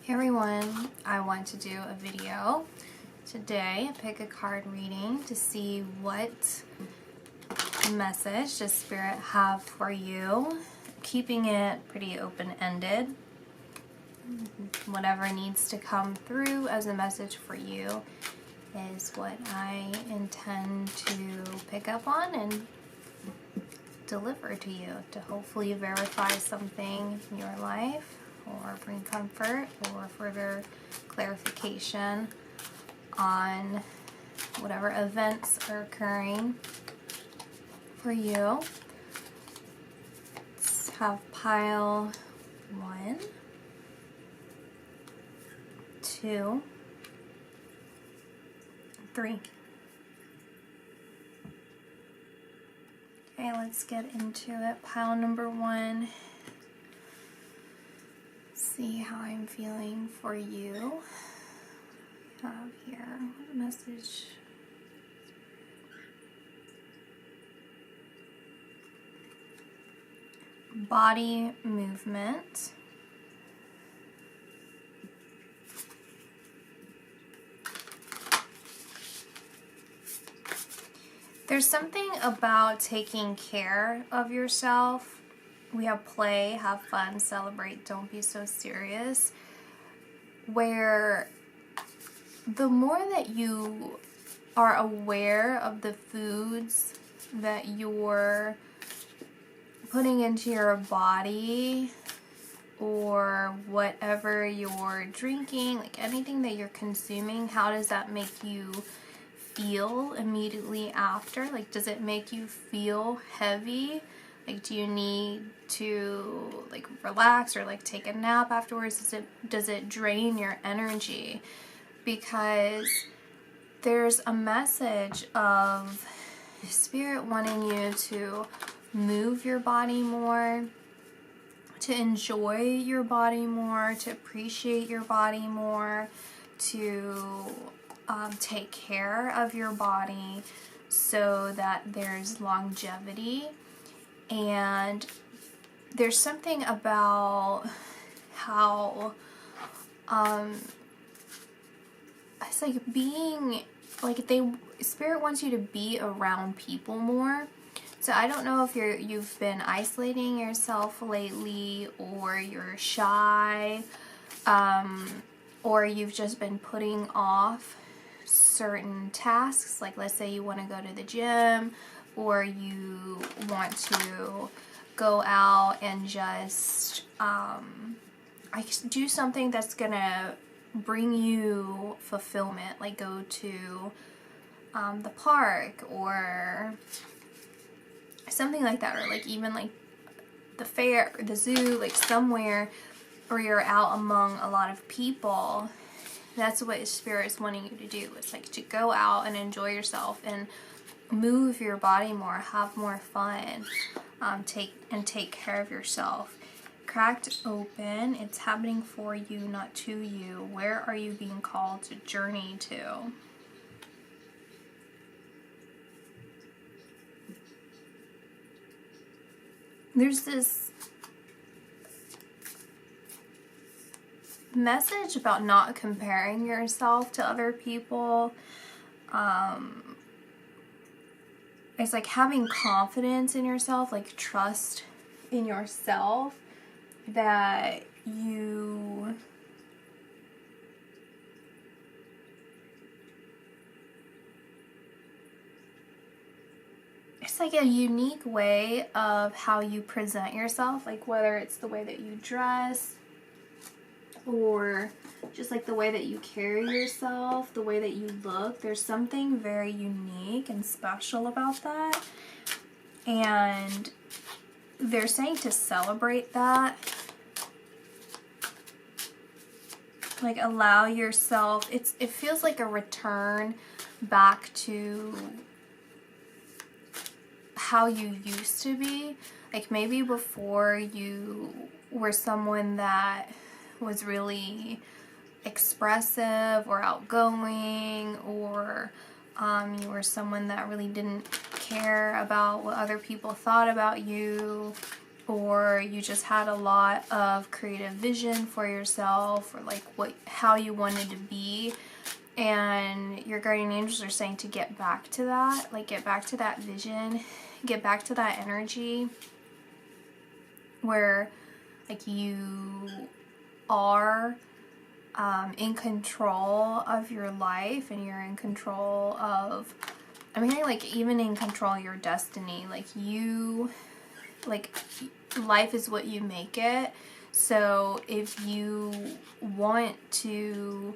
Hey everyone, I want to do a video today, pick a card reading to see what message does Spirit have for you, keeping it pretty open-ended. Whatever needs to come through as a message for you is what I intend to pick up on and deliver to you to hopefully verify something in your life, or bring comfort or further clarification on whatever events are occurring for you. Let's have pile 1, 2, 3. Okay, let's get into it. Pile number 1. See how I'm feeling for you. What do we have here? What message? Body movement. There's something about taking care of yourself. We have play, have fun, celebrate, don't be so serious, where the more that you are aware of the foods that you're putting into your body, or whatever you're drinking, like anything that you're consuming, how does that make you feel immediately after? Like, does it make you feel heavy? Like, do you need to like relax or like take a nap afterwards? Does it drain your energy? Because there's a message of Spirit wanting you to move your body more, to enjoy your body more, to appreciate your body more, to take care of your body so that there's longevity. And there's something about how it's like being like Spirit wants you to be around people more. So I don't know if you've been isolating yourself lately, or you're shy, or you've just been putting off certain tasks. Like, let's say you want to go to the gym, or you want to go out and just do something that's gonna bring you fulfillment, like go to the park or something like that, or like even like the fair or the zoo, like somewhere where you're out among a lot of people. That's what Spirit is wanting you to do. It's like to go out and enjoy yourself and move your body more, have more fun, take care of yourself. Cracked open. It's happening for you, not to you. Where are you being called to journey to? There's this message about not comparing yourself to other people. It's like having confidence in yourself, like trust in yourself, that you it's like a unique way of how you present yourself, like whether it's the way that you dress, or just like the way that you carry yourself, the way that you look. There's something very unique and special about that. And they're saying to celebrate that. Like, allow yourself, it feels like a return back to how you used to be. Like, maybe before you were someone that was really expressive or outgoing, or you were someone that really didn't care about what other people thought about you, or you just had a lot of creative vision for yourself, or like how you wanted to be, and your guardian angels are saying to get back to that, like get back to that vision, get back to that energy where like you are in control of your life, and you're in control of, I'm hearing like even in control of your destiny. Like life is what you make it. So if you want to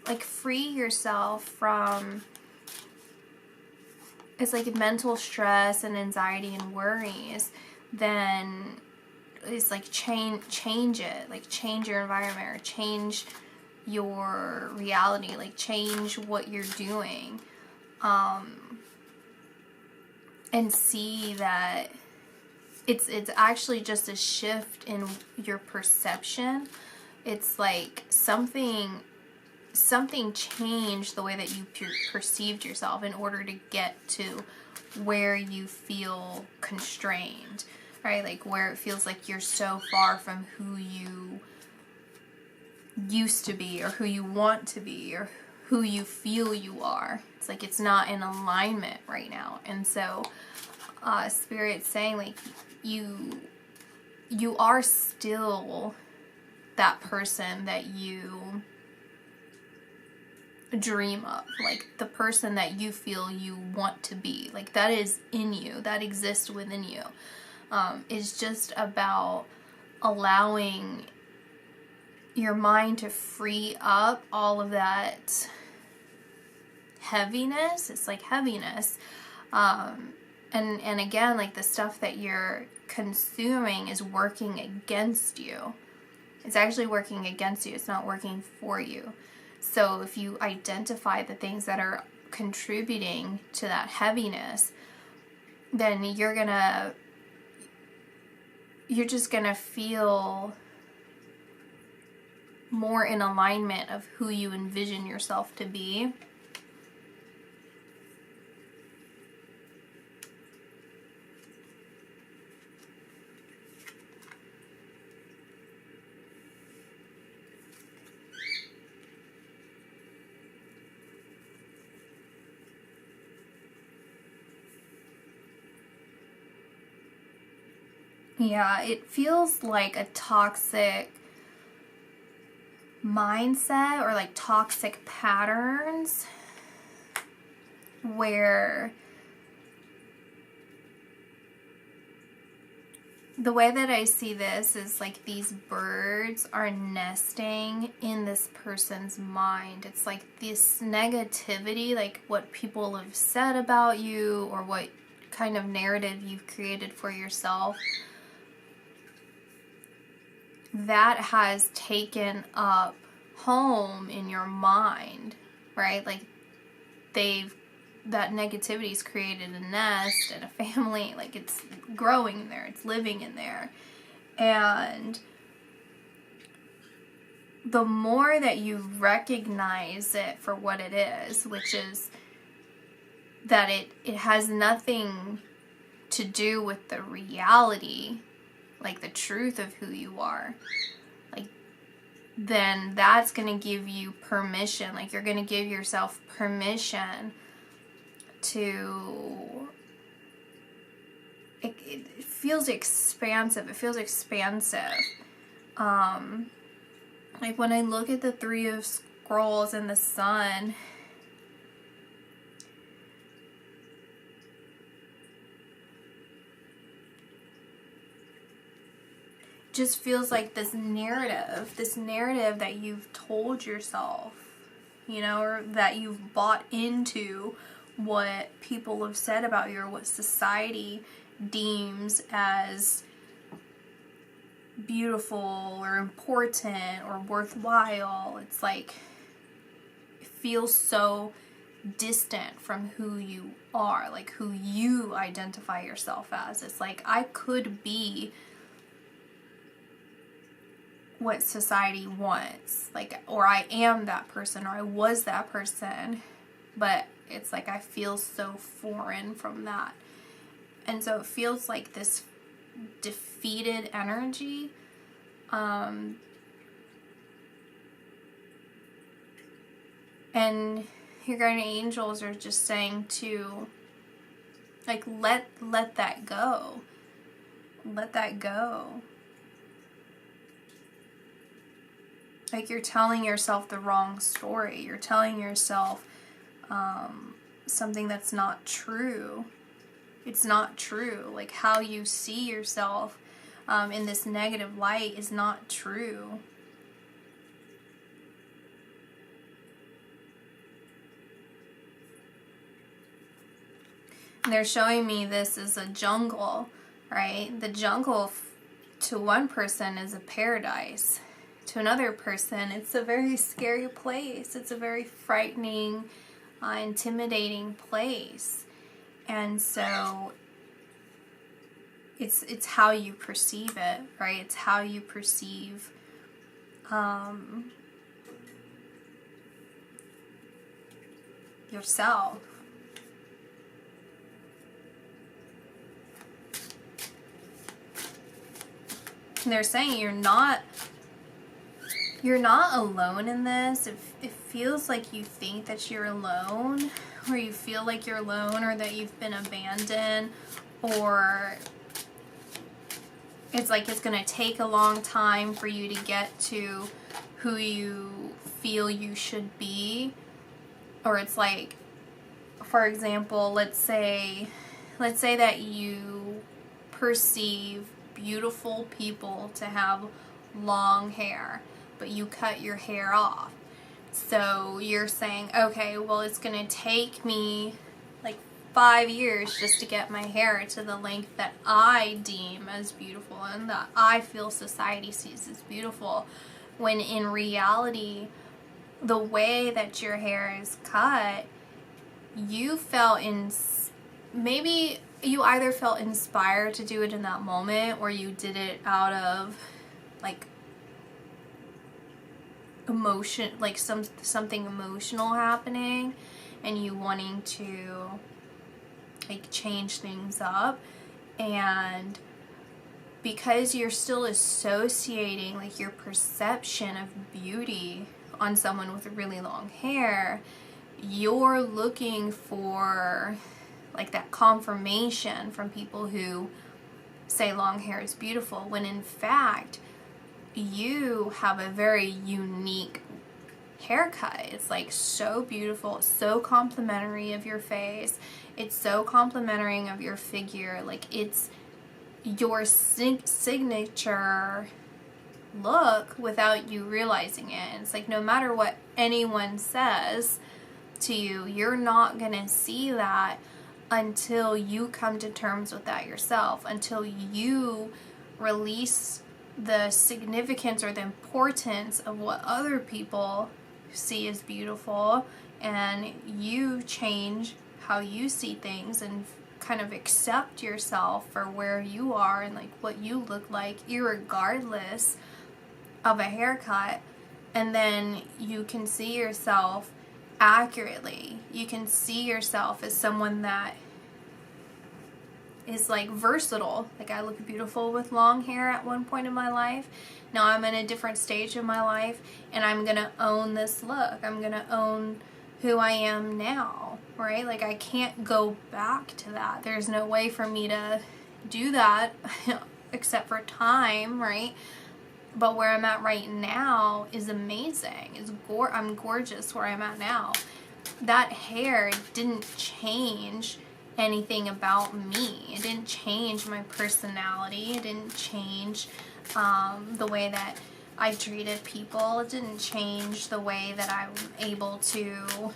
like free yourself from, it's like mental stress and anxiety and worries, then it's like change it, like change your environment, or change your reality, like change what you're doing, and see that it's actually just a shift in your perception. It's like something changed the way that you perceived yourself in order to get to where you feel constrained, right? Like where it feels like you're so far from who you used to be, or who you want to be, or who you feel you are. It's like it's not in alignment right now. And so Spirit's saying like you are still that person that you dream of, like the person that you feel you want to be, like that is in you, that exists within you. It's just about allowing your mind to free up all of that heaviness. It's like heaviness, and again, like the stuff that you're consuming is working against you. It's actually working against you. It's not working for you. So if you identify the things that are contributing to that heaviness, then you're just gonna feel more in alignment of who you envision yourself to be. Yeah, it feels like a toxic mindset, or like toxic patterns, where the way that I see this is like these birds are nesting in this person's mind. It's like this negativity, like what people have said about you, or what kind of narrative you've created for yourself, that has taken up home in your mind, right? Like that negativity's created a nest and a family, like it's growing there, it's living in there. And the more that you recognize it for what it is, which is that it has nothing to do with the reality, like the truth of who you are, like then that's going to give you permission, like you're going to give yourself permission to, it feels expansive, like when I look at the Three of Scrolls and the Sun, just feels like this narrative that you've told yourself, you know, or that you've bought into what people have said about you, or what society deems as beautiful or important or worthwhile. It's like it feels so distant from who you are, like who you identify yourself as. It's like I could be what society wants, like, or I am that person, or I was that person, but it's like I feel so foreign from that. And so it feels like this defeated energy. And your guardian angels are just saying to, like, let that go. Let that go. Like, you're telling yourself the wrong story. You're telling yourself something that's not true. It's not true. Like, how you see yourself in this negative light is not true. And they're showing me this as a jungle, right? The jungle to one person is a paradise. To another person, it's a very scary place. It's a very frightening, intimidating place. And so it's how you perceive it, right? It's how you perceive yourself. And they're saying you're not alone in this. It feels like you think that you're alone, or you feel like you're alone, or that you've been abandoned, or it's like it's going to take a long time for you to get to who you feel you should be. Or it's like, for example, let's say that you perceive beautiful people to have long hair, but you cut your hair off. So you're saying, okay, well, it's going to take me like 5 years just to get my hair to the length that I deem as beautiful and that I feel society sees as beautiful. When in reality, the way that your hair is cut, you felt maybe you either felt inspired to do it in that moment, or you did it out of like emotion, like something emotional happening, and you wanting to like change things up. And because you're still associating like your perception of beauty on someone with really long hair, you're looking for like that confirmation from people who say long hair is beautiful, when in fact you have a very unique haircut. It's like so beautiful, so complimentary of your face, it's so complimentary of your figure, like it's your signature look without you realizing it. And it's like no matter what anyone says to you, you're not gonna see that until you come to terms with that yourself, until you release the significance or the importance of what other people see as beautiful, and you change how you see things and kind of accept yourself for where you are and like what you look like, irregardless of a haircut. And then you can see yourself accurately. You can see yourself as someone that is like versatile. Like I look beautiful with long hair at one point in my life. Now I'm in a different stage of my life, and I'm gonna own this look. I'm gonna own who I am now, right? Like I can't go back to that. There's no way for me to do that except for time, right? But where I'm at right now is amazing. I'm gorgeous where I'm at now. That hair didn't change anything about me. It didn't change my personality. It didn't change the way that I treated people. It didn't change the way that I'm able to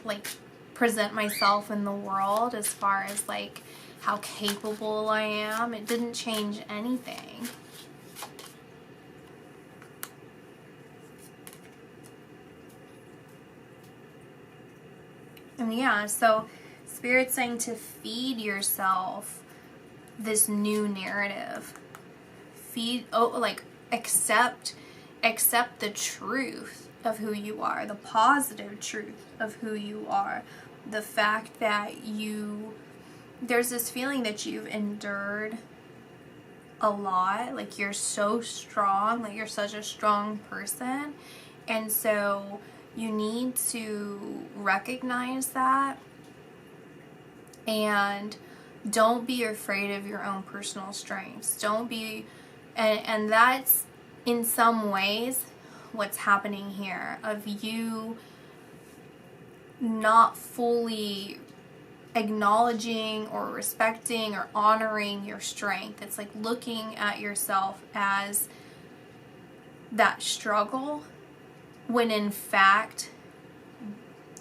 like present myself in the world as far as like how capable I am. It didn't change anything. And yeah, so Spirit's saying to feed yourself this new narrative. Accept the truth of who you are, the positive truth of who you are. the fact that there's this feeling that you've endured a lot, like you're so strong, like you're such a strong person, and so you need to recognize that, and don't be afraid of your own personal strengths. Don't be, and that's in some ways what's happening here, of you not fully acknowledging or respecting or honoring your strength. It's like looking at yourself as that struggle, when in fact,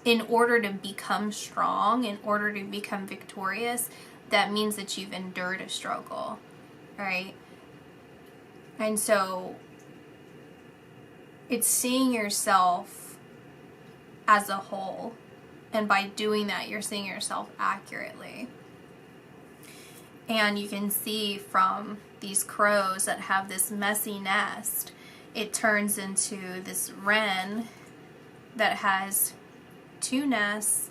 in order to become strong, in order to become victorious, that means that you've endured a struggle, right? And so it's seeing yourself as a whole, and by doing that, you're seeing yourself accurately. And you can see from these crows that have this messy nest, it turns into this wren that has 2 nests,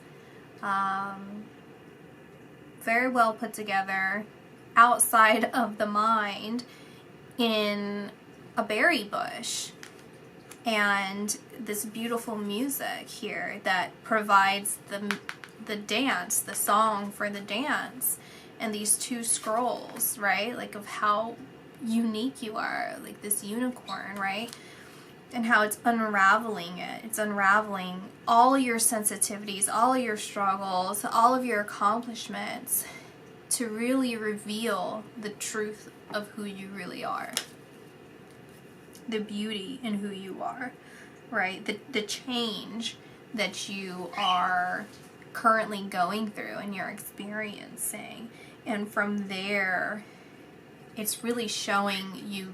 very well put together, outside of the mind in a berry bush. And this beautiful music here that provides the dance, the song for the dance, and these 2 scrolls, right? Like of how unique you are, like this unicorn, right? And how it's unraveling it. It's unraveling all of your sensitivities, all of your struggles, all of your accomplishments, to really reveal the truth of who you really are. The beauty in who you are, right? The change that you are currently going through and you're experiencing. And from there, it's really showing you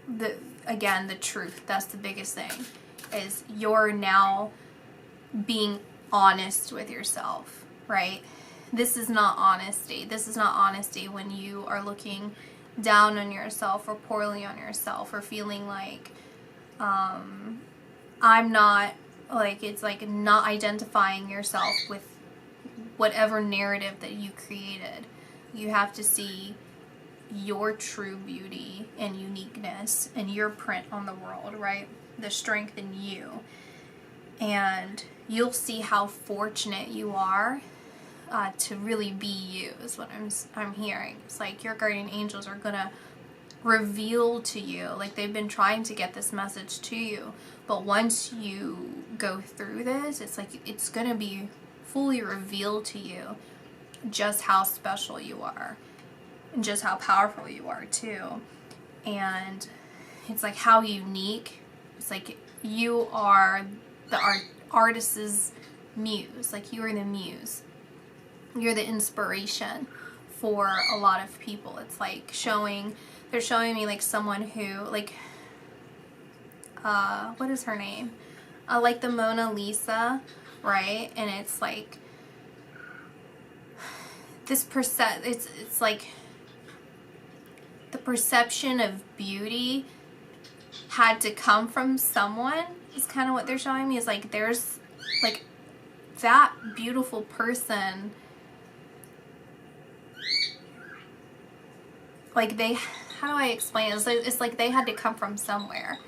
the truth. That's the biggest thing, is you're now being honest with yourself, right? This is not honesty. This is not honesty when you are looking down on yourself or poorly on yourself, or feeling like I'm not, like, it's like not identifying yourself with whatever narrative that you created. You have to see your true beauty and uniqueness and your print on the world, right? The strength in you. And you'll see how fortunate you are to really be you, is what I'm hearing. It's like your guardian angels are gonna reveal to you, like they've been trying to get this message to you, but once you go through this, it's like it's gonna be fully revealed to you just how special you are, and just how powerful you are too. And it's like how unique. It's like you are the artist's muse. Like you are the muse. You're the inspiration for a lot of people. It's like they're showing me like someone who, like, what is her name? Like the Mona Lisa, right? And it's like this it's like the perception of beauty had to come from someone, is kind of what they're showing me. Is like there's like that beautiful person, like they, how do I explain it? It's like they had to come from somewhere.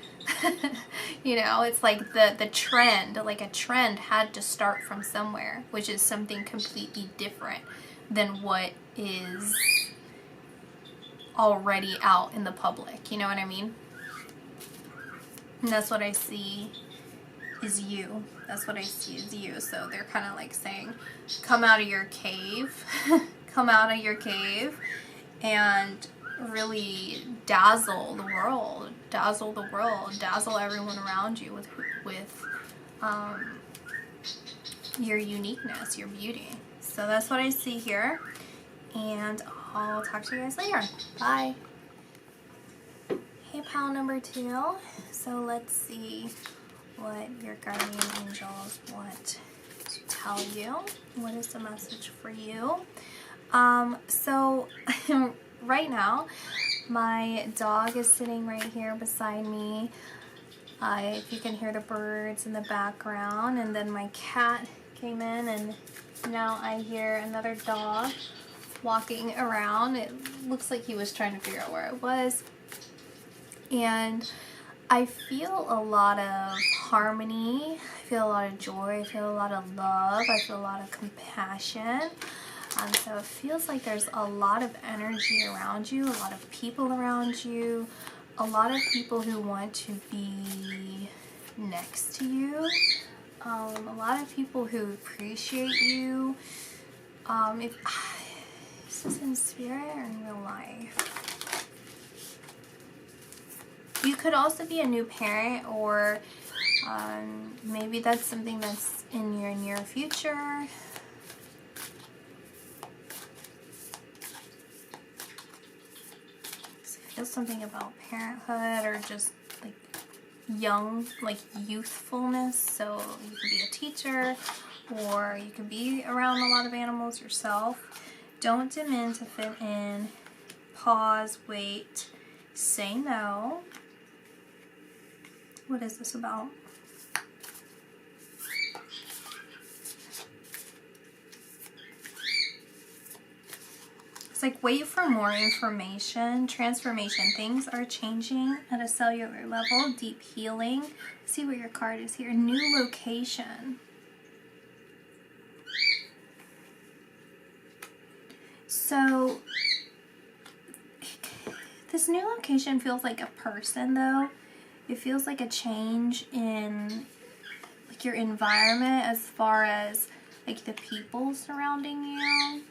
You know, it's like the trend, like a trend had to start from somewhere, which is something completely different than what is already out in the public. You know what I mean? And that's what I see is you. That's what I see is you. So they're kind of like saying, come out of your cave. Come out of your cave and really dazzle the world. Dazzle the world. Dazzle everyone around you with your uniqueness, your beauty. So that's what I see here. And I'll talk to you guys later. Bye. Hey, pal number 2. So let's see what your guardian angels want to tell you. What is the message for you? So right now, my dog is sitting right here beside me, If you can hear the birds in the background, and then my cat came in, and now I hear another dog walking around. It looks like he was trying to figure out where I was. And I feel a lot of harmony, I feel a lot of joy, I feel a lot of love, I feel a lot of compassion. So it feels like there's a lot of energy around you, a lot of people around you, a lot of people who want to be next to you, a lot of people who appreciate you. If this is in spirit or in real life. You could also be a new parent, or maybe that's something that's in your near future. So I feel something about parenthood, or just like young, like youthfulness. So you could be a teacher, or you could be around a lot of animals yourself. Don't demand to fit in. Pause, wait, say no. What is this about? It's like wait for more information, transformation. Things are changing at a cellular level, deep healing. See what your card is here. New location. So this new location feels like a person though. It feels like a change in like your environment as far as like the people surrounding you.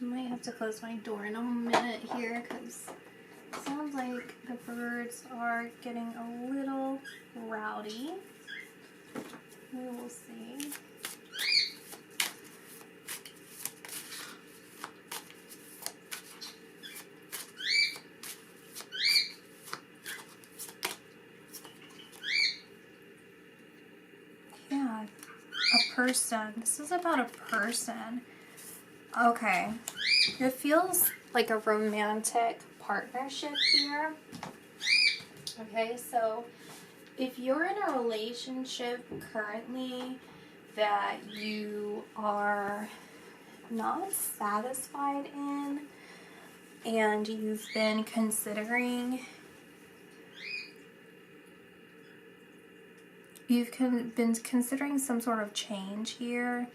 I might have to close my door in a minute here because it sounds like the birds are getting a little rowdy. We will see. Yeah, a person. This is about a person. Okay. It feels like a romantic partnership here. Okay, so if you're in a relationship currently that you are not satisfied in, and you've been considering some sort of change here,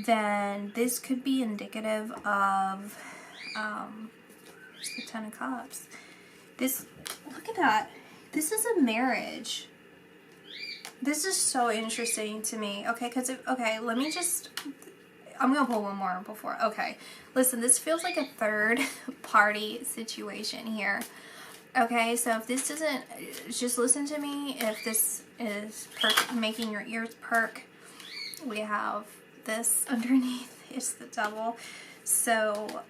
then this could be indicative of here's the Ten of Cups. Look at that. This is a marriage. This is so interesting to me. Okay, let me just, I'm gonna pull one more before. Okay, listen, this feels like a third party situation here. Okay, so if this doesn't, just listen to me. If this is making your ears perk, we have this underneath. It's the Devil. So,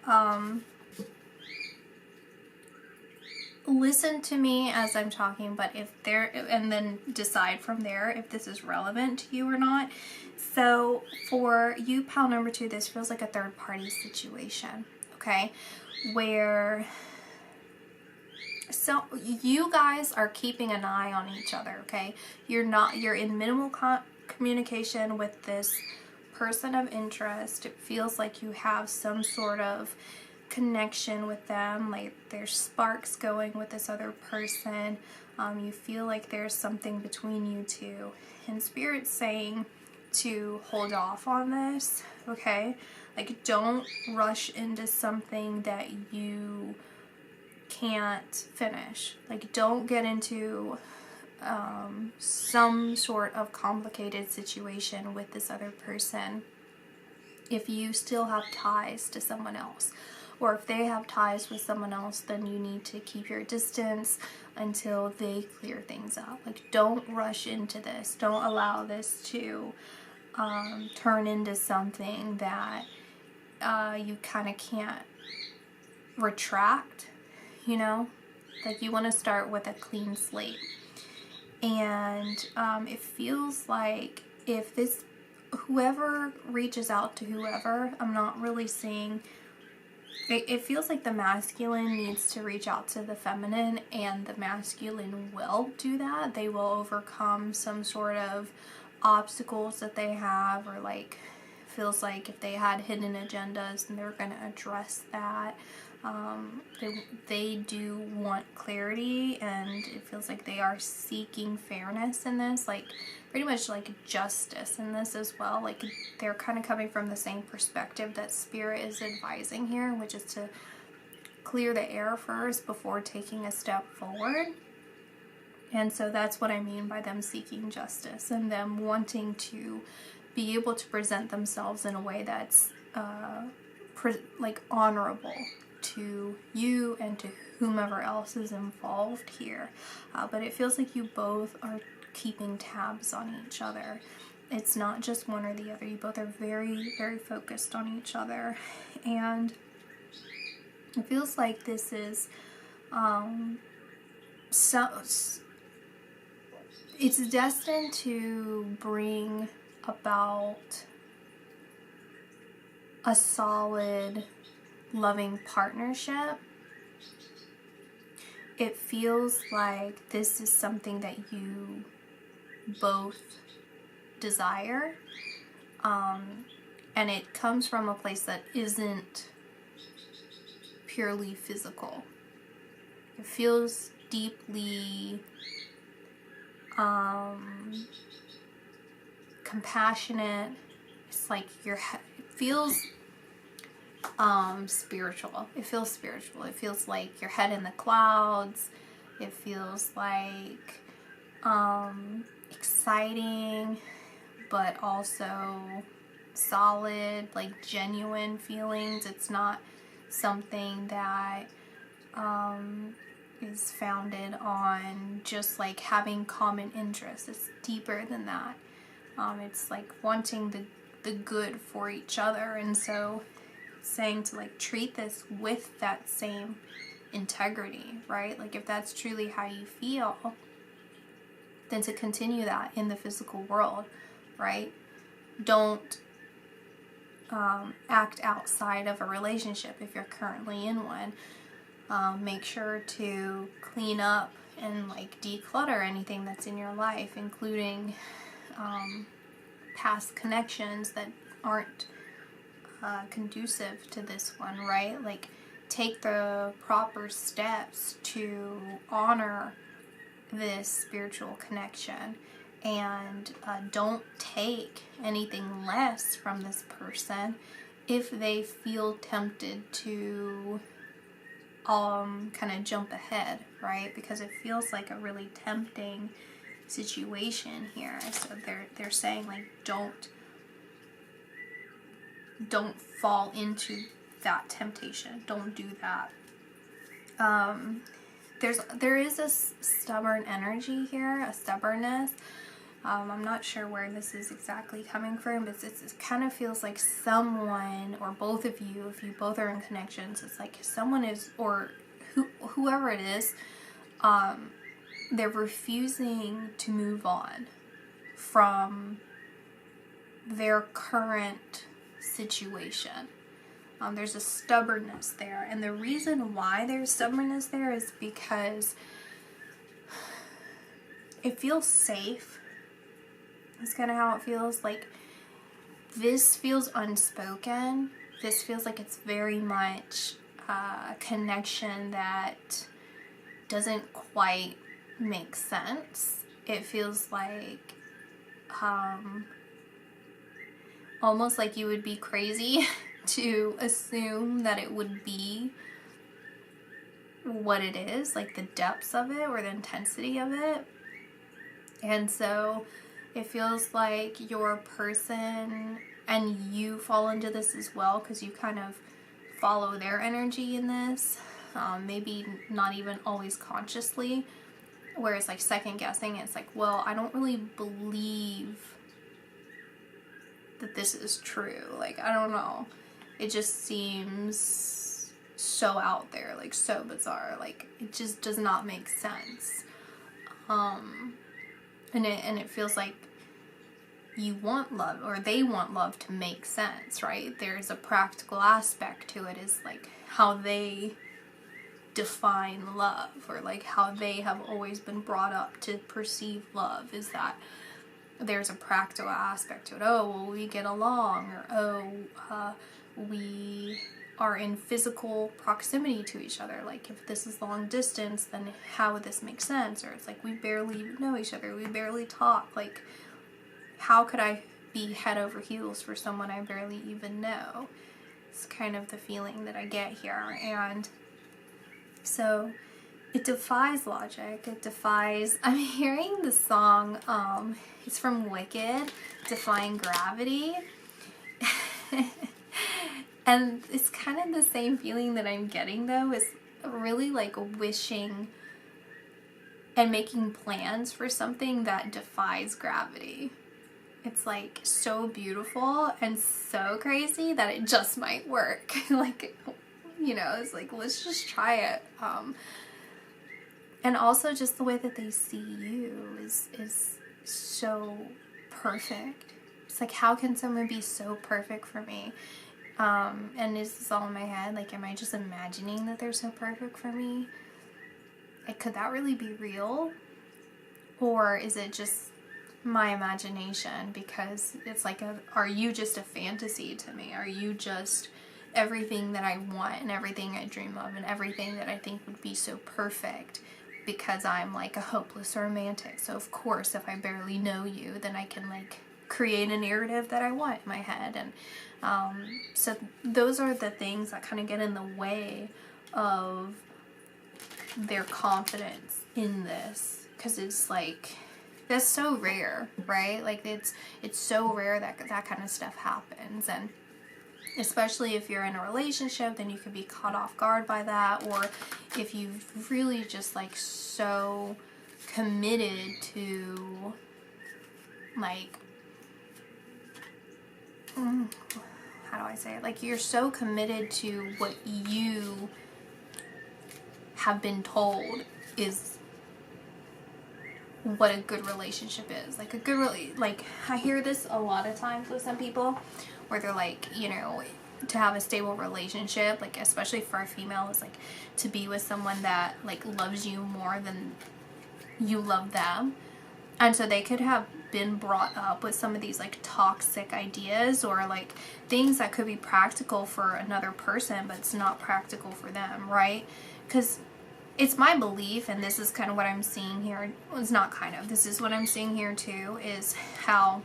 listen to me as I'm talking, but and then decide from there if this is relevant to you or not. So for you, pile number 2, this feels like a third party situation, okay? Where, so you guys are keeping an eye on each other, okay? You're in minimal communication with this person of interest. It feels like you have some sort of connection with them, like there's sparks going with this other person. You feel like there's something between you two, and Spirit's saying to hold off on this, okay? Like, don't rush into something that you can't finish. Like, don't get into some sort of complicated situation with this other person if you still have ties to someone else. Or if they have ties with someone else, then you need to keep your distance until they clear things up. Like, don't rush into this. Don't allow this to turn into something that you kind of can't retract, you know? Like, you want to start with a clean slate. And it feels like if this whoever reaches out to whoever, I'm not really seeing, it feels like the masculine needs to reach out to the feminine, and the masculine will do that. They will overcome some sort of obstacles that they have, or like, feels like if they had hidden agendas, and they're going to address that. They do want clarity, and it feels like they are seeking fairness in this, like pretty much like justice in this as well. Like they're kind of coming from the same perspective that Spirit is advising here, which is to clear the air first before taking a step forward. And so that's what I mean by them seeking justice, and them wanting to be able to present themselves in a way that's like honorable to you and to whomever else is involved here. But it feels like you both are keeping tabs on each other. It's not just one or the other. You both are very, very focused on each other. And it feels like this is it's destined to bring about a solid, loving partnership. It feels like this is something that you both desire, and it comes from a place that isn't purely physical. It feels deeply compassionate. It's like it feels spiritual. It feels spiritual. It feels like your head in the clouds. It feels like exciting, but also solid, like genuine feelings. It's not something that is founded on just like having common interests. It's deeper than that. It's like wanting the good for each other, and so saying to like treat this with that same integrity, right? Like if that's truly how you feel, then to continue that in the physical world, right? Don't act outside of a relationship if you're currently in one. Make sure to clean up and like declutter anything that's in your life, including past connections that aren't conducive to this one, right? Like take the proper steps to honor this spiritual connection, and don't take anything less from this person if they feel tempted to kind of jump ahead, right? Because it feels like a really tempting situation here. So they're saying like don't fall into that temptation. Don't do that. There is a stubborn energy here, a stubbornness. I'm not sure where this is exactly coming from, but it kind of feels like someone, or both of you, if you both are in connections, it's like someone is, or whoever it is, they're refusing to move on from their current situation. There's a stubbornness there, and the reason why there's stubbornness there is because it feels safe. That's kind of how it feels. Like this feels unspoken. This feels like it's very much a connection that doesn't quite make sense. It feels like almost like you would be crazy to assume that it would be what it is, like the depths of it or the intensity of it. And so it feels like your person, and you fall into this as well, because you kind of follow their energy in this, maybe not even always consciously, where it's like second guessing. It's like, well, I don't really believe that this is true. Like, I don't know. It just seems so out there, like so bizarre. Like it just does not make sense. And it feels like you want love, or they want love to make sense, right? There's a practical aspect to it, is like how they define love, or like how they have always been brought up to perceive love, is that there's a practical aspect to it. Oh, well, we get along, or we are in physical proximity to each other. Like, if this is long distance, then how would this make sense? Or it's like, we barely even know each other, we barely talk. Like, how could I be head over heels for someone I barely even know? It's kind of the feeling that I get here. And so it defies logic. It defies, I'm hearing the song, it's from Wicked, Defying Gravity. And it's kind of the same feeling that I'm getting, though, is really like wishing and making plans for something that defies gravity. It's like so beautiful and so crazy that it just might work. Like, you know, it's like, let's just try it. And also just the way that they see you is so perfect. It's like, how can someone be so perfect for me? And is this all in my head? Like, am I just imagining that they're so perfect for me? Like, could that really be real? Or is it just my imagination? Because it's like, are you just a fantasy to me? Are you just everything that I want and everything I dream of and everything that I think would be so perfect? Because I'm like a hopeless romantic. So of course, if I barely know you, then I can like create a narrative that I want in my head. And so those are the things that kind of get in the way of their confidence in this, because it's like, that's so rare, right? Like, it's so rare that that kind of stuff happens. And especially if you're in a relationship, then you could be caught off guard by that. Or if you've really just like so committed to like, how do I say it? Like, you're so committed to what you have been told is what a good relationship is. Like, a good like, I hear this a lot of times with some people where they're like, you know, to have a stable relationship, like, especially for a female, is like to be with someone that like loves you more than you love them. And so they could have been brought up with some of these like toxic ideas, or like things that could be practical for another person, but it's not practical for them, right? Because it's my belief, and this is kind of what I'm seeing here. Well, it's not kind of, this is what I'm seeing here too, is how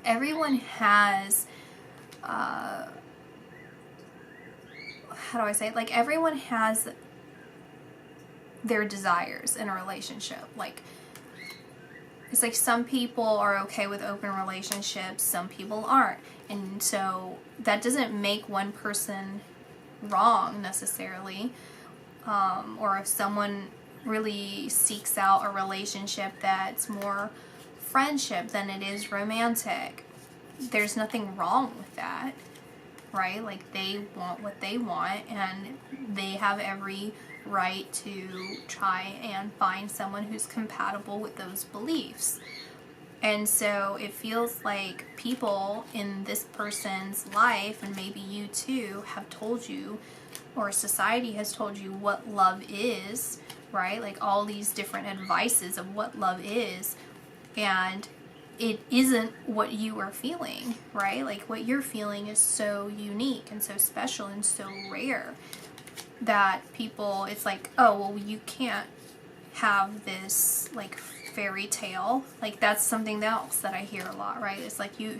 everyone has, how do I say it? Like, everyone has their desires in a relationship. Like, it's like, some people are okay with open relationships, some people aren't. And so that doesn't make one person wrong necessarily. Or if someone really seeks out a relationship that's more friendship than it is romantic, there's nothing wrong with that, right? Like, they want what they want, and they have every right to try and find someone who's compatible with those beliefs. And so it feels like people in this person's life, and maybe you too, have told you, or society has told you, what love is, right? Like, all these different advices of what love is, and it isn't what you are feeling, right? Like, what you're feeling is so unique and so special and so rare that people, it's like, oh, well, you can't have this like fairy tale. Like, that's something else that I hear a lot, right? It's like, you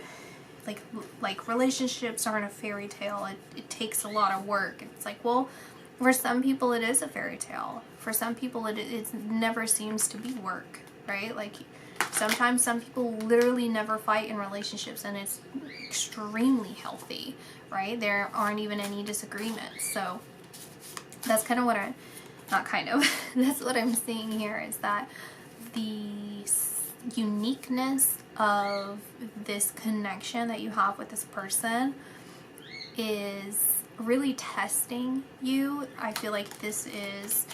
like relationships aren't a fairy tale. It takes a lot of work. And it's like, well, for some people it is a fairy tale. For some people it never seems to be work, right? Like, sometimes some people literally never fight in relationships, and it's extremely healthy, right? There aren't even any disagreements. So that's kind of what that's what I'm seeing here, is that the uniqueness of this connection that you have with this person is really testing you. I feel like this is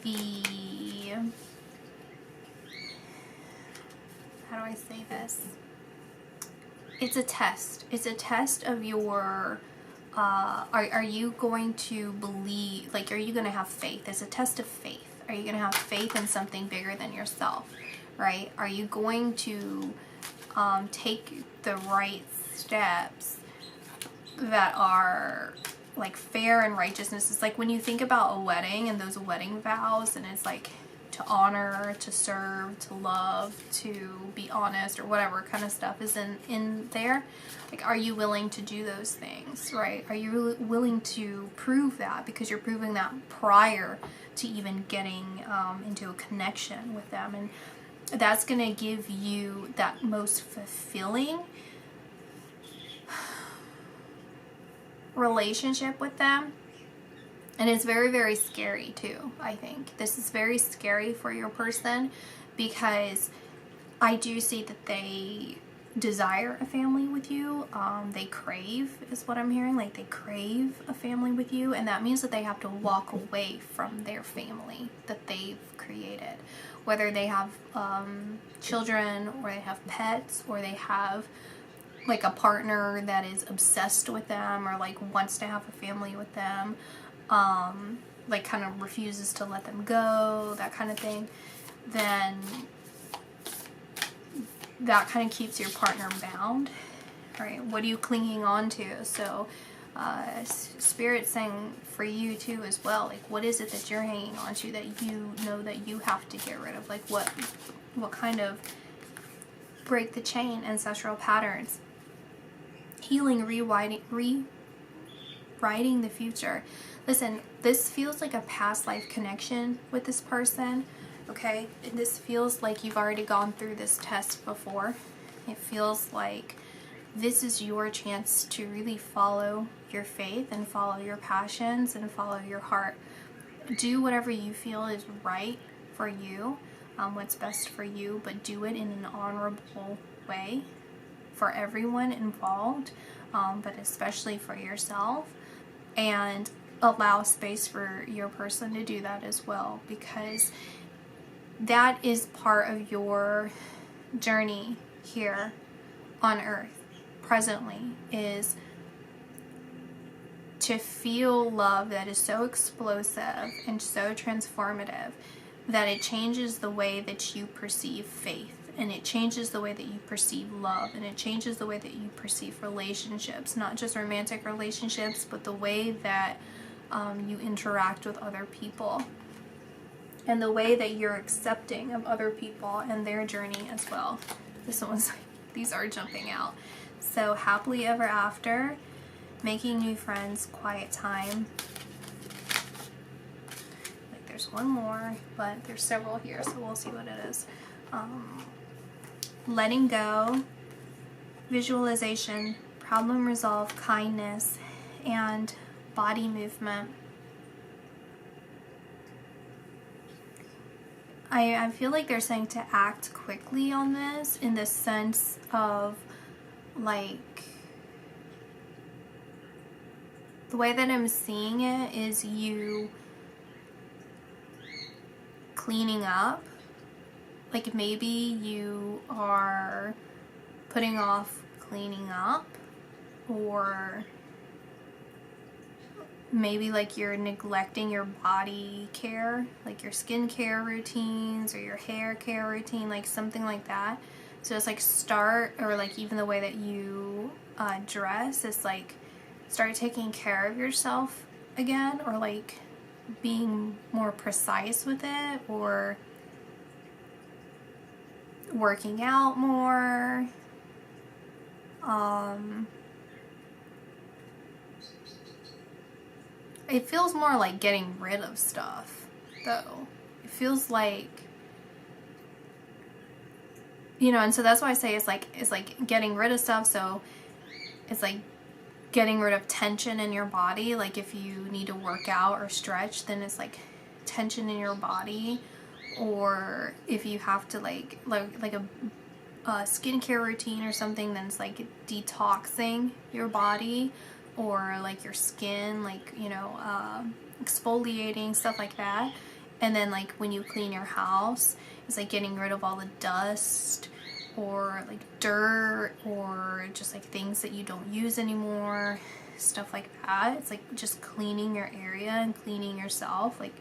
the, how do I say this? it's a test. It's a test of your, are you going to believe, like, are you going to have faith? It's a test of faith. Are you going to have faith in something bigger than yourself, right? Are you going to take the right steps that are like fair and righteousness? It's like when you think about a wedding and those wedding vows, and it's like to honor, to serve, to love, to be honest, or whatever kind of stuff is in there. Like, are you willing to do those things, right? Are you willing to prove that? Because you're proving that prior to even getting into a connection with them. And that's going to give you that most fulfilling relationship with them. And it's very, very scary too, I think. This is very scary for your person, because I do see that they desire a family with you. They crave, is what I'm hearing. Like, they crave a family with you, and that means that they have to walk away from their family that they've created. Whether they have children, or they have pets, or they have like a partner that is obsessed with them, or like wants to have a family with them, like kind of refuses to let them go, that kind of thing, then that kind of keeps your partner bound, right? What are you clinging on to? So Spirit's saying for you too as well, like, what is it that you're hanging on to that you know that you have to get rid of? Like, what kind of break the chain, ancestral patterns, healing, rewriting the future. Listen, this feels like a past life connection with this person, okay? This feels like you've already gone through this test before. It feels like this is your chance to really follow your faith and follow your passions and follow your heart. Do whatever you feel is right for you, what's best for you, but do it in an honorable way for everyone involved, but especially for yourself. And allow space for your person to do that as well, because that is part of your journey here on earth presently, is to feel love that is so explosive and so transformative that it changes the way that you perceive faith, and it changes the way that you perceive love, and it changes the way that you perceive relationships, not just romantic relationships, but the way that you interact with other people, and the way that you're accepting of other people and their journey as well. This one's, these are jumping out. So, happily ever after, making new friends, quiet time. Like, there's one more, but there's several here, so we'll see what it is. Letting go, visualization, problem resolve, kindness, and body movement. I feel like they're saying to act quickly on this, in the sense of, like, the way that I'm seeing it is you cleaning up. Like, maybe you are putting off cleaning up, or maybe like you're neglecting your body care, like your skincare routines or your hair care routine, like something like that. So it's like start, or like even the way that you dress, is like start taking care of yourself again, or like being more precise with it, or working out more. It feels more like getting rid of stuff, though. It feels like, you know, and so that's why I say it's like getting rid of stuff. So it's like getting rid of tension in your body. Like, if you need to work out or stretch, then it's like tension in your body. Or if you have to like a skincare routine or something, then it's like detoxing your body, or like your skin, like, you know, exfoliating, stuff like that. And then like when you clean your house, it's like getting rid of all the dust, or like dirt, or just like things that you don't use anymore, stuff like that. It's like just cleaning your area and cleaning yourself, like,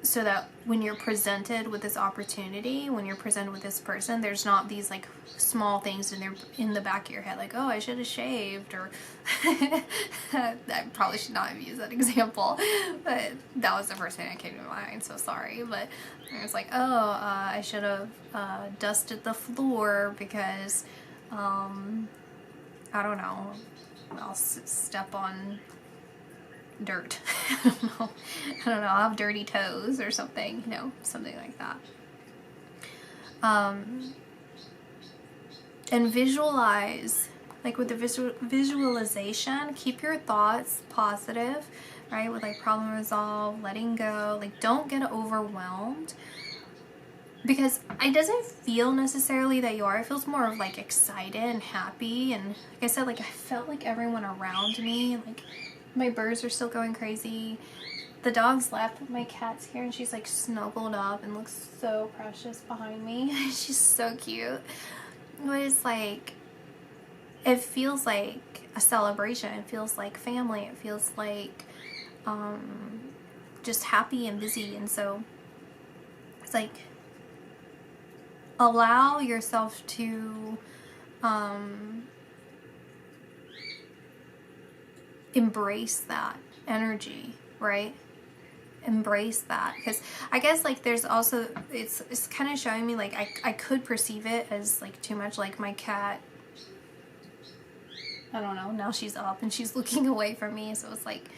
so that when you're presented with this opportunity, when you're presented with this person, there's not these like small things in the back of your head, like, oh, I should have shaved, or I probably should not have used that example, but that was the first thing that came to mind, so sorry. But I was like, oh, I should have dusted the floor because I don't know, I'll step on dirt. I don't know, I'll have dirty toes or something, you know, something like that. And visualize, like with the visualization, keep your thoughts positive, right? With like problem resolve, letting go, like don't get overwhelmed, because it doesn't feel necessarily that you are. It feels more of like excited and happy. And like I said, like I felt like everyone around me, like my birds are still going crazy. The dog's left, but my cat's here, and she's like snuggled up and looks so precious behind me. She's so cute. But it's like, it feels like a celebration. It feels like family. It feels like just happy and busy. And so it's like, allow yourself to embrace that energy, right? Embrace that, because I guess like there's also, it's kind of showing me like I could perceive it as like too much. Like my cat, I don't know, now she's up and she's looking away from me, so it's like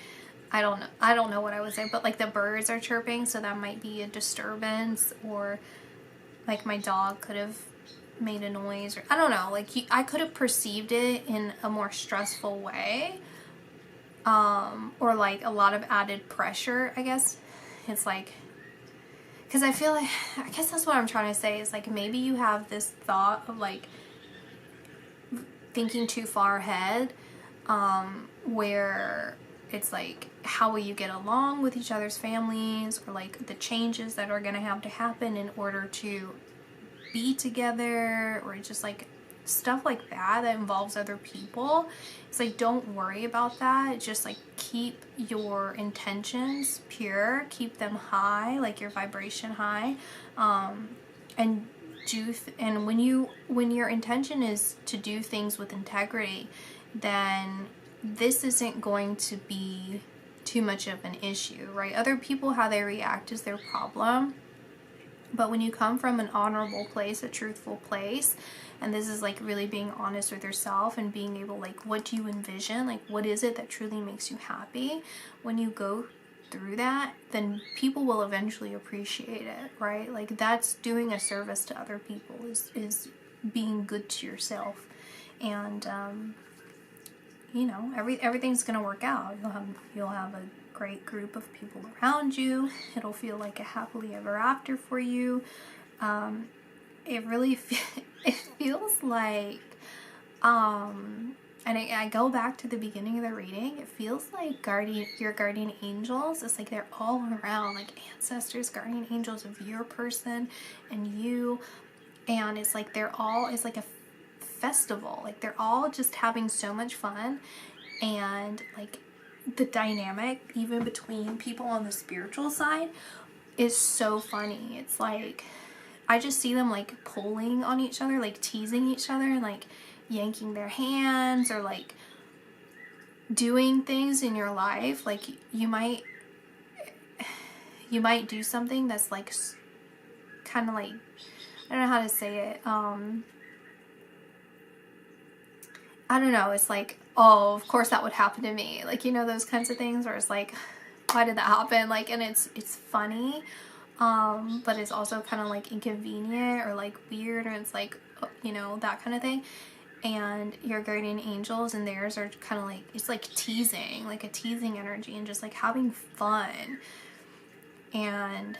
I don't know what I would say, but like the birds are chirping, so that might be a disturbance, or like my dog could have made a noise, or I don't know, like I could have perceived it in a more stressful way. Or like a lot of added pressure, I guess. It's like, because I feel like, I guess that's what I'm trying to say, is like maybe you have this thought of like thinking too far ahead, where it's like, how will you get along with each other's families, or like the changes that are going to have to happen in order to be together, or just like stuff like that involves other people. It's like, don't worry about that. Just like keep your intentions pure, keep them high, like your vibration high, and and when your intention is to do things with integrity, then this isn't going to be too much of an issue, right? Other people, how they react is their problem. But when you come from an honorable place, a truthful place, and this is like really being honest with yourself and being able, like, what do you envision? Like, what is it that truly makes you happy? When you go through that, then people will eventually appreciate it, right? Like, that's doing a service to other people, is being good to yourself. And, you know, everything's gonna work out. You'll have a great group of people around you. It'll feel like a happily ever after for you. It really it feels like, and I go back to the beginning of the reading, it feels like your guardian angels, it's like they're all around, like ancestors, guardian angels of your person and you, and it's like it's like a festival, like they're all just having so much fun. And like the dynamic even between people on the spiritual side is so funny. It's like I just see them like pulling on each other, like teasing each other, and like yanking their hands, or like doing things in your life. Like you might do something that's like kind of like, I don't know how to say it, I don't know, it's like, oh, of course that would happen to me, like, you know, those kinds of things where it's like, why did that happen? Like, and it's funny, but it's also kind of like inconvenient or like weird, or it's like, you know, that kind of thing. And your guardian angels and theirs are kind of like, it's like teasing, like a teasing energy, and just like having fun. And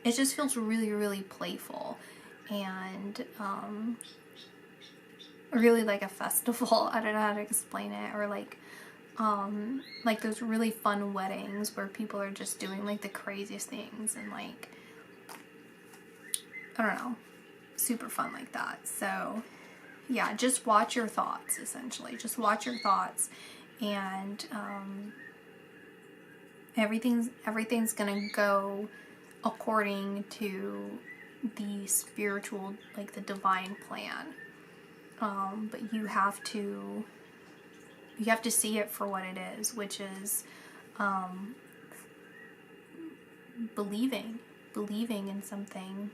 it just feels really, really playful, and really like a festival. I don't know how to explain it. Or like those really fun weddings where people are just doing like the craziest things, and like, I don't know, super fun like that. So yeah, just watch your thoughts, essentially. Just watch your thoughts, and everything's gonna go according to the spiritual, like the divine plan. But you have to see it for what it is, which is believing in something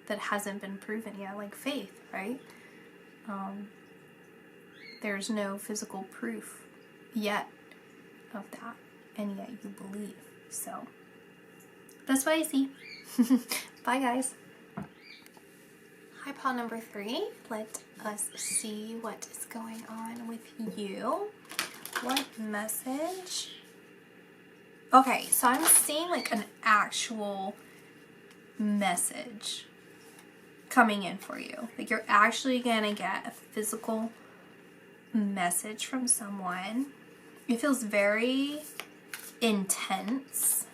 that hasn't been proven yet, like faith, right? There's no physical proof yet of that, and yet you believe. So that's what I see. Bye, guys. Hi, pile number 3. Let us see what is going on with you. What message? Okay, so I'm seeing like an actual message coming in for you. Like you're actually gonna get a physical message from someone. It feels very intense.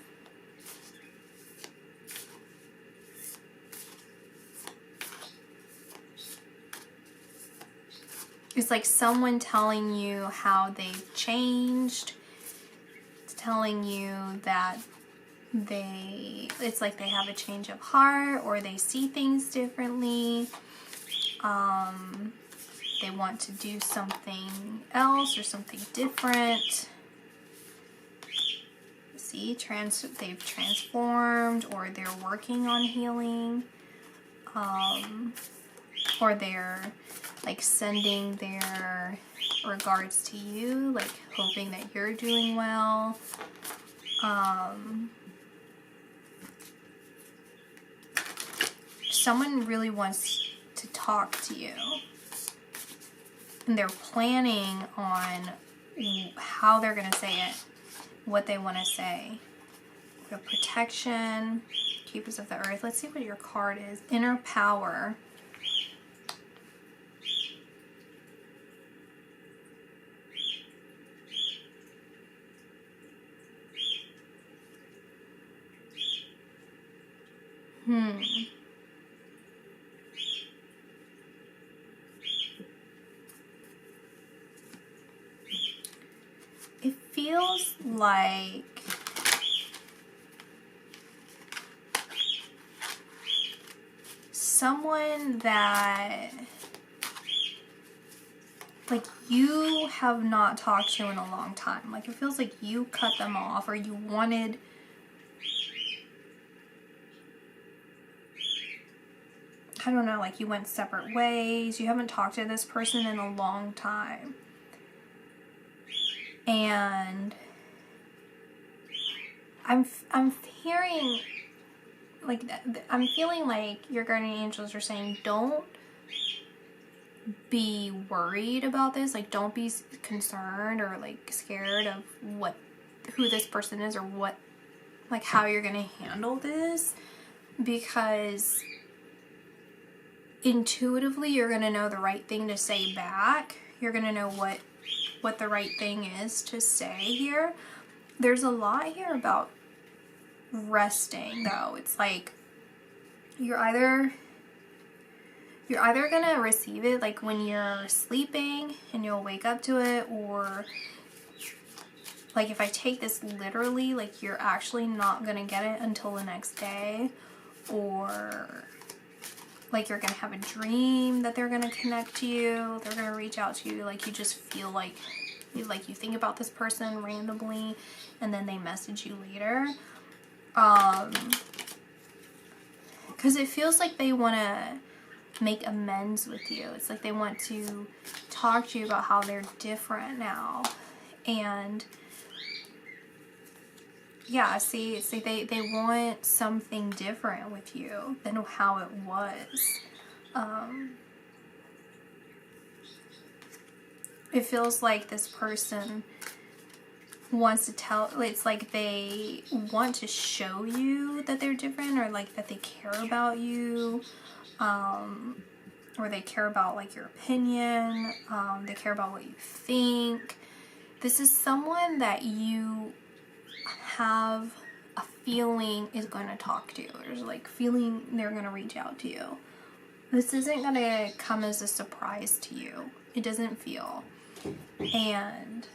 It's like someone telling you how they've changed. It's telling you that it's like they have a change of heart, or they see things differently. They want to do something else or something different. See, they've transformed, or they're working on healing. Or they're like sending their regards to you, like hoping that you're doing well. Someone really wants to talk to you, and they're planning on how they're going to say it, what they want to say. We have protection, keepers of the earth. Let's see what your card is. Inner power. It feels like someone that like you have not talked to in a long time. Like it feels like you cut them off, or you wanted I don't know, like you went separate ways. You haven't talked to this person in a long time. And I'm hearing like I'm feeling like your guardian angels are saying, don't be worried about this. Like don't be concerned or like scared of who this person is, or what, like how you're gonna handle this, because intuitively you're gonna know the right thing to say back. You're gonna know what the right thing is to say here. There's a lot here about resting though. It's like you're either gonna receive it like when you're sleeping and you'll wake up to it, or like if I take this literally, like you're actually not gonna get it until the next day, or like you're gonna have a dream that they're gonna connect to you, they're gonna reach out to you, like you just feel like you think about this person randomly and then they message you later. Because it feels like they want to make amends with you. It's like they want to talk to you about how they're different now. And yeah, see, it's like they want something different with you than how it was. It feels like this person wants to it's like they want to show you that they're different, or like that they care about you, or they care about like your opinion, they care about what you think. This is someone that you have a feeling is going to talk to you. There's like feeling they're going to reach out to you. This isn't going to come as a surprise to you. It doesn't feel. And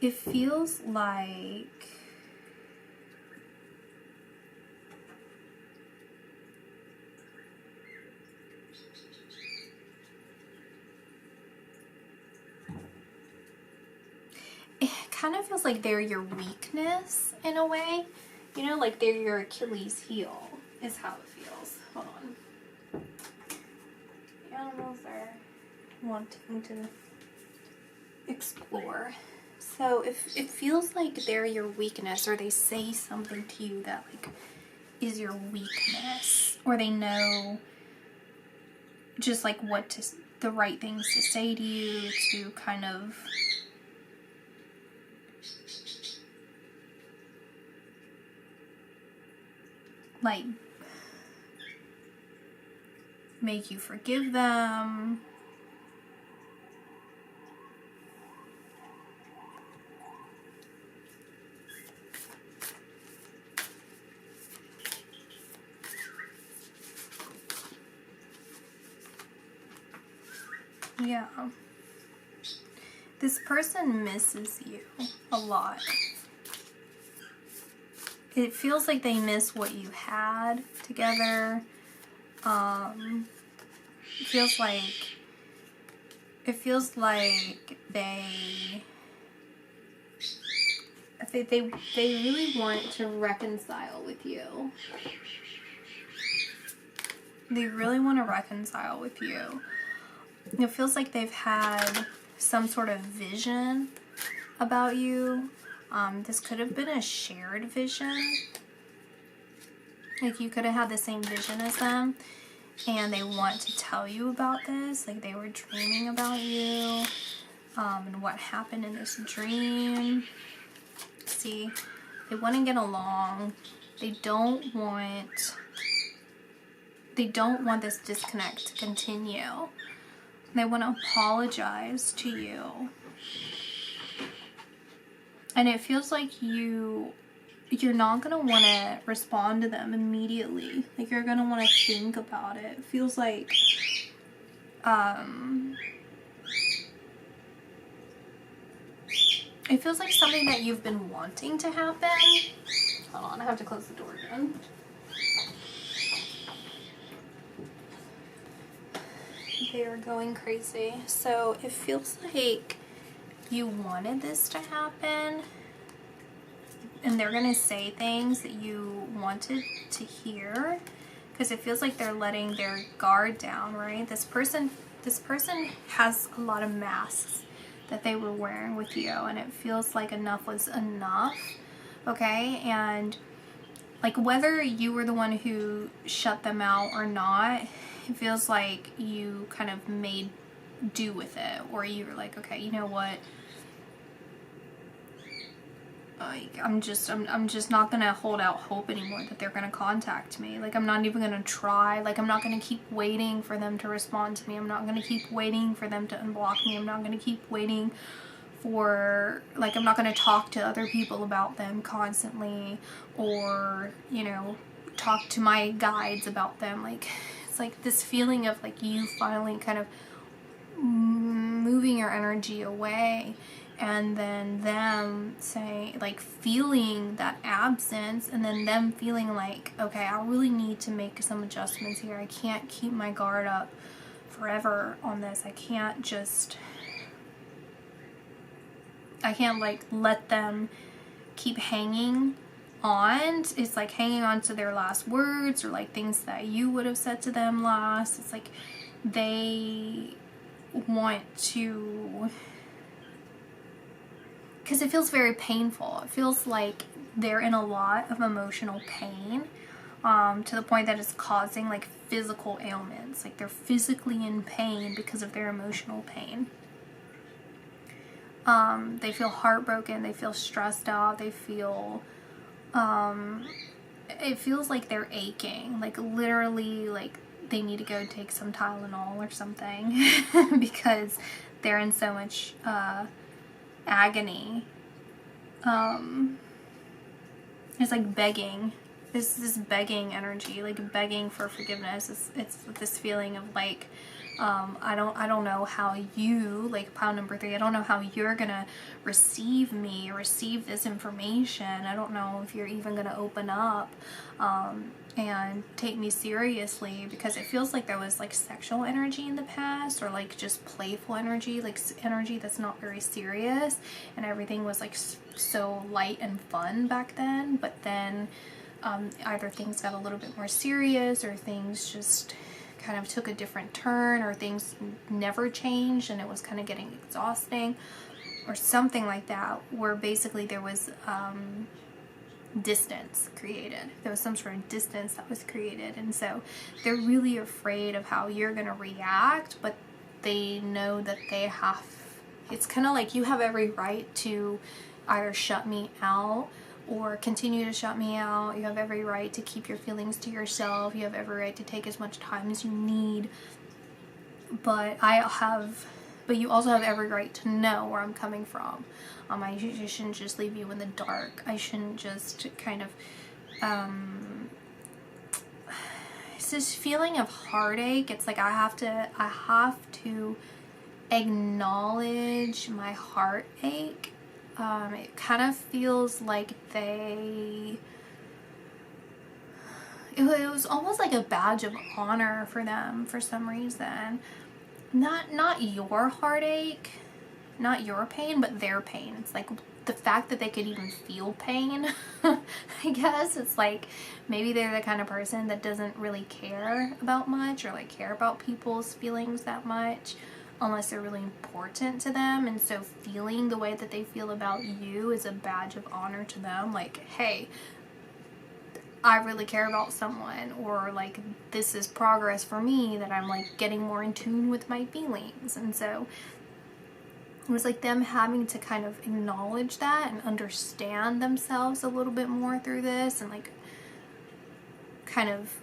it feels like it kind of feels like they're your weakness in a way. You know, like they're your Achilles heel is how it feels. Hold on. The animals are wanting to explore. So if it feels like they're your weakness, or they say something to you that like is your weakness, or they know just like what to, the right things to say to you to kind of like make you forgive them. Yeah. This person misses you a lot. It feels like they miss what you had together. It feels like they really want to reconcile with you. They really want to reconcile with you. It feels like they've had some sort of vision about you. This could have been a shared vision. Like you could have had the same vision as them, and they want to tell you about this. Like they were dreaming about you, and what happened in this dream. See, they want to get along. They don't want this disconnect to continue. They want to apologize to you. And it feels like you're not going to want to respond to them immediately. Like you're going to want to think about it. It feels like something that you've been wanting to happen. Hold on, I have to close the door again. They are going crazy. So it feels like you wanted this to happen, and they're gonna say things that you wanted to hear, because it feels like they're letting their guard down, right? This person has a lot of masks that they were wearing with you, and it feels like enough was enough, okay? And like whether you were the one who shut them out or not, it feels like you kind of made do with it, or you were like, okay, you know what? Like, I'm just not gonna hold out hope anymore that they're gonna contact me. Like, I'm not even gonna try. Like, I'm not gonna keep waiting for them to respond to me. I'm not gonna keep waiting for them to unblock me. I'm not gonna keep waiting for, like, I'm not gonna talk to other people about them constantly, or, you know, talk to my guides about them. Like, it's like this feeling of like you finally kind of moving your energy away, and then them saying, like, feeling that absence, and then them feeling like, okay, I really need to make some adjustments here. I can't keep my guard up forever on this. I can't like let them keep hanging on. It's like hanging on to their last words, or like things that you would have said to them last. It's like they want to, because it feels very painful. It feels like they're in a lot of emotional pain, to the point that it's causing like physical ailments. Like they're physically in pain because of their emotional pain. They feel heartbroken. They feel stressed out. They feel, it feels like they're aching. Like literally, like they need to go take some Tylenol or something because they're in so much agony it's like begging. This begging energy, like begging for forgiveness. It's this feeling of like, I don't know how you, like pile number 3, I don't know how you're gonna receive me, receive this information. I don't know if you're even gonna open up and take me seriously, because it feels like there was like sexual energy in the past, or like just playful energy, like energy that's not very serious, and everything was like so light and fun back then. But then either things got a little bit more serious, or things just kind of took a different turn, or things never changed and it was kind of getting exhausting, or something like that, where basically there was distance created. There was some sort of distance that was created, and so they're really afraid of how you're going to react, but they know that they have, it's kind of like you have every right to either shut me out or continue to shut me out. You have every right to keep your feelings to yourself. You have every right to take as much time as you need. But you also have every right to know where I'm coming from. I shouldn't just leave you in the dark. I shouldn't just kind of, it's this feeling of heartache. It's like I have to acknowledge my heartache. It kind of feels like it was almost like a badge of honor for them for some reason. Not your heartache, not your pain, but their pain. It's like the fact that they could even feel pain. I guess it's like maybe they're the kind of person that doesn't really care about much, or like care about people's feelings that much, unless they're really important to them. And so feeling the way that they feel about you is a badge of honor to them. Like, hey, I really care about someone, or like this is progress for me, that I'm like getting more in tune with my feelings. And so it was like them having to kind of acknowledge that and understand themselves a little bit more through this, and like kind of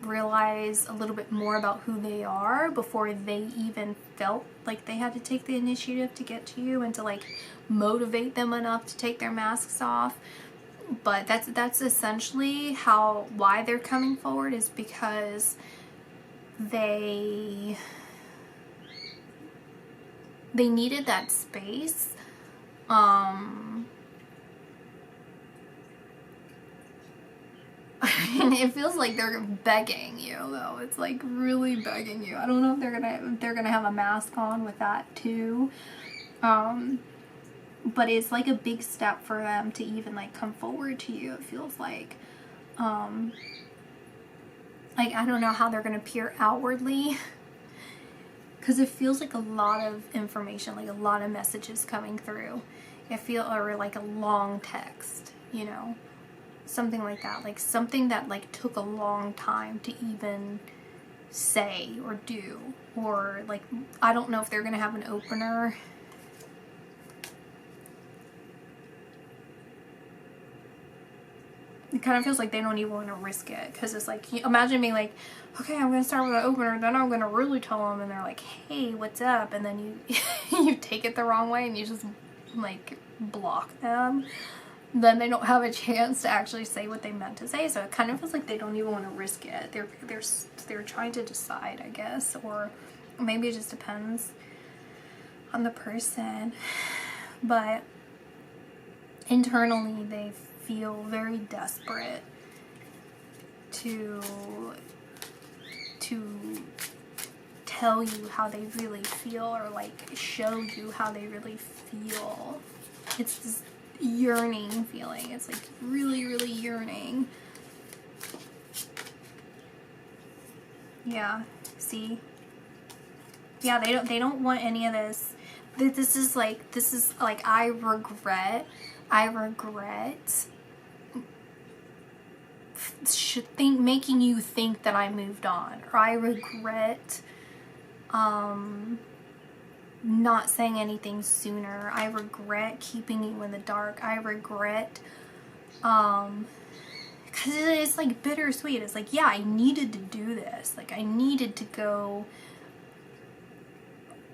realize a little bit more about who they are before they even felt like they had to take the initiative to get to you and to like motivate them enough to take their masks off. But that's essentially why they're coming forward, is because they needed that space. It feels like they're begging you, though. It's like really begging you. I don't know if they're gonna have a mask on with that too. But it's like a big step for them to even like come forward to you. It feels like I don't know how they're gonna appear outwardly, because it feels like a lot of information, like a lot of messages coming through. Or like a long text, you know, something like that, like something that like took a long time to even say or do, or like I don't know if they're gonna have an opener. It kind of feels like they don't even want to risk it, because it's like, imagine being like, okay, I'm going to start with an opener, then I'm going to really tell them, and they're like, hey, what's up? And then you you take it the wrong way and you just like block them. Then they don't have a chance to actually say what they meant to say. So it kind of feels like they don't even want to risk it. They're trying to decide, I guess, or maybe it just depends on the person. But internally they feel very desperate to tell you how they really feel, or like show you how they really feel. It's this yearning feeling. It's like really, really yearning. Yeah, see? Yeah, they don't want any of this. This is like I regret making you think that I moved on, or I regret not saying anything sooner. I regret keeping you in the dark. I regret because it's like bittersweet. It's like, yeah, I needed to do this. Like I needed to go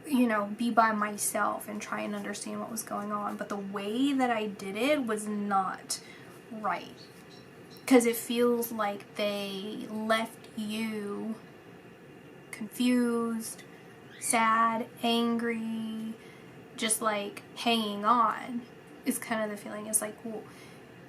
you know, be by myself and try and understand what was going on. But the way that I did it was not right. Because it feels like they left you confused, sad, angry, just like hanging on is kind of the feeling. It's like, well,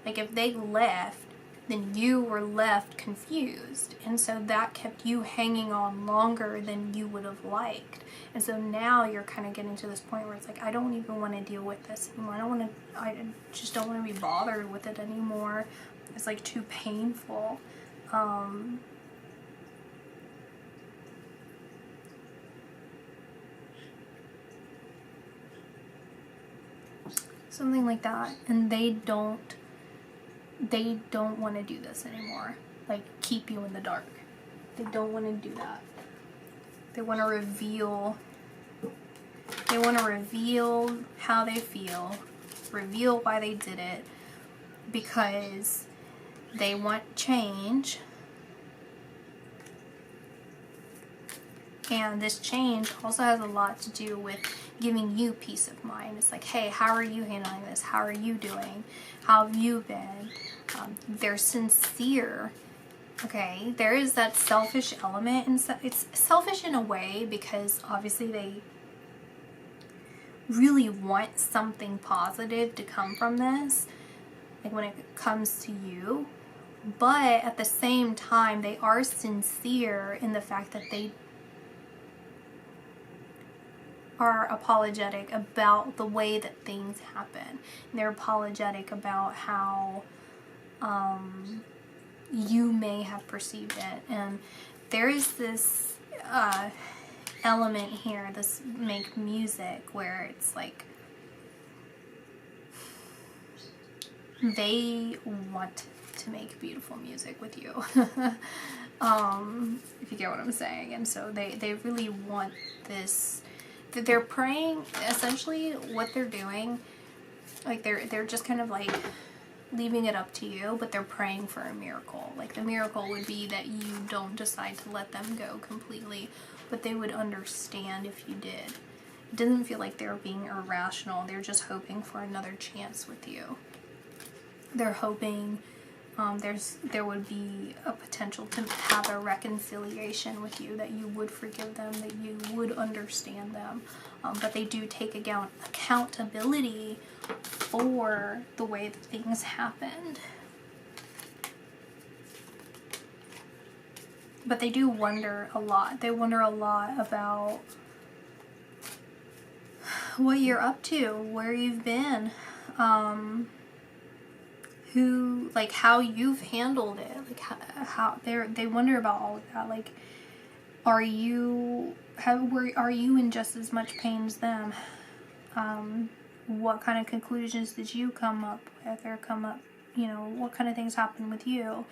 like if they left, then you were left confused. And so that kept you hanging on longer than you would have liked. And so now you're kind of getting to this point where it's like, I don't even want to deal with this anymore. I just don't want to be bothered with it anymore. It's like too painful. Something like that. And they don't want to do this anymore. Like, keep you in the dark. They don't want to do that. They want to reveal how they feel, reveal why they did it, because they want change. And this change also has a lot to do with giving you peace of mind. It's like, hey, how are you handling this? How are you doing? How have you been? They're sincere. Okay, there is that selfish element, and it's selfish in a way because obviously they really want something positive to come from this, like when it comes to you. But at the same time, they are sincere in the fact that they are apologetic about the way that things happen. And they're apologetic about how you may have perceived it. And there is this element here, this make music, where it's like they want to make beautiful music with you. If you get what I'm saying. And so they really want this. They're praying, essentially what they're doing, like they're just kind of like leaving it up to you, but they're praying for a miracle. Like the miracle would be that you don't decide to let them go completely, but they would understand if you did. It doesn't feel like they're being irrational. They're just hoping for another chance with you. They're hoping there would be a potential to have a reconciliation with you, that you would forgive them, that you would understand them. But they do take accountability for the way that things happened. But they do wonder a lot. They wonder a lot about what you're up to, where you've been, who, like, how you've handled it, like how they wonder about all of that. Like, are you in just as much pain as them? What kind of conclusions did you come up with, or what kind of things happened with you?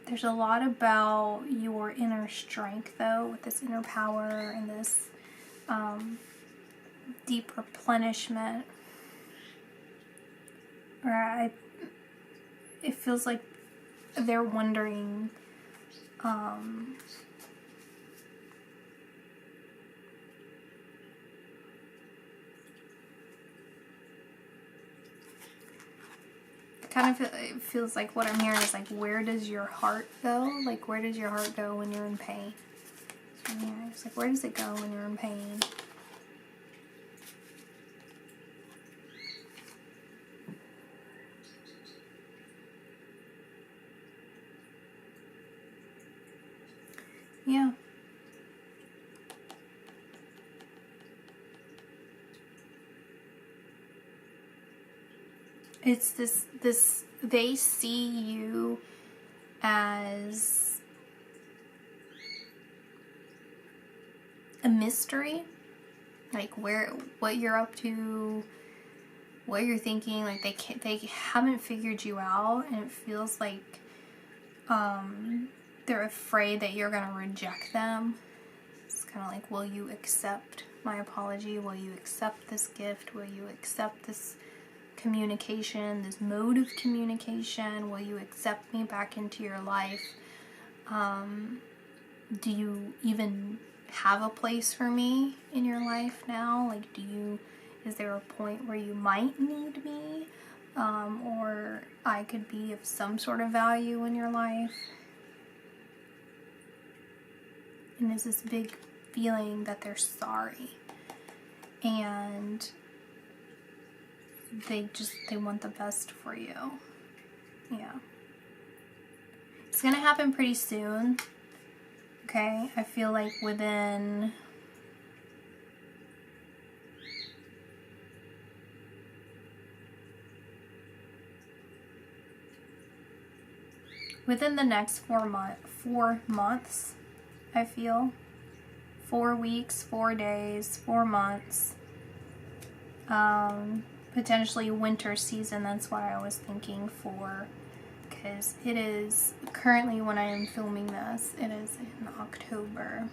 There's a lot about your inner strength, though, with this inner power and this deep replenishment. It feels like they're wondering it feels like what I'm hearing is like, where does your heart go? Like, where does your heart go when you're in pain? So I'm hearing, it's like, where does it go when you're in pain? Yeah. It's this they see you as a mystery, like what you're up to, what you're thinking. Like they haven't figured you out, and it feels like they're afraid that you're gonna reject them. It's kind of like, will you accept my apology? Will you accept this gift? Will you accept this communication, this mode of communication? Will you accept me back into your life? Do you even have a place for me in your life now? Like, is there a point where you might need me? Or I could be of some sort of value in your life? And there's this big feeling that they're sorry. And they want the best for you. Yeah. It's gonna happen pretty soon. Okay? I feel like within the next 4 months, I feel. 4 weeks, 4 days, 4 months. Potentially winter season, that's why I was thinking because it is currently, when I am filming this, it is in October.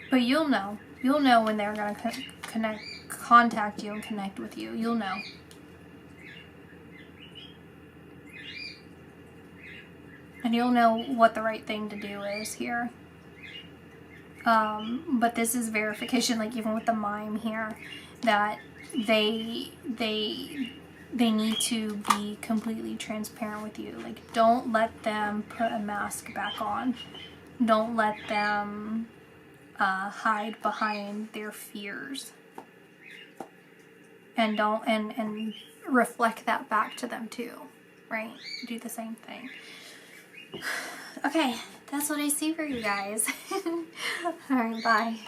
But you'll know when they're going to contact you and connect with you. You'll know. And you'll know what the right thing to do is here. But this is verification, like even with the mime here, that they need to be completely transparent with you. Like, don't let them put a mask back on. Don't let them hide behind their fears, and and reflect that back to them too, right? Do the same thing. Okay, that's what I see for you guys. All right, bye.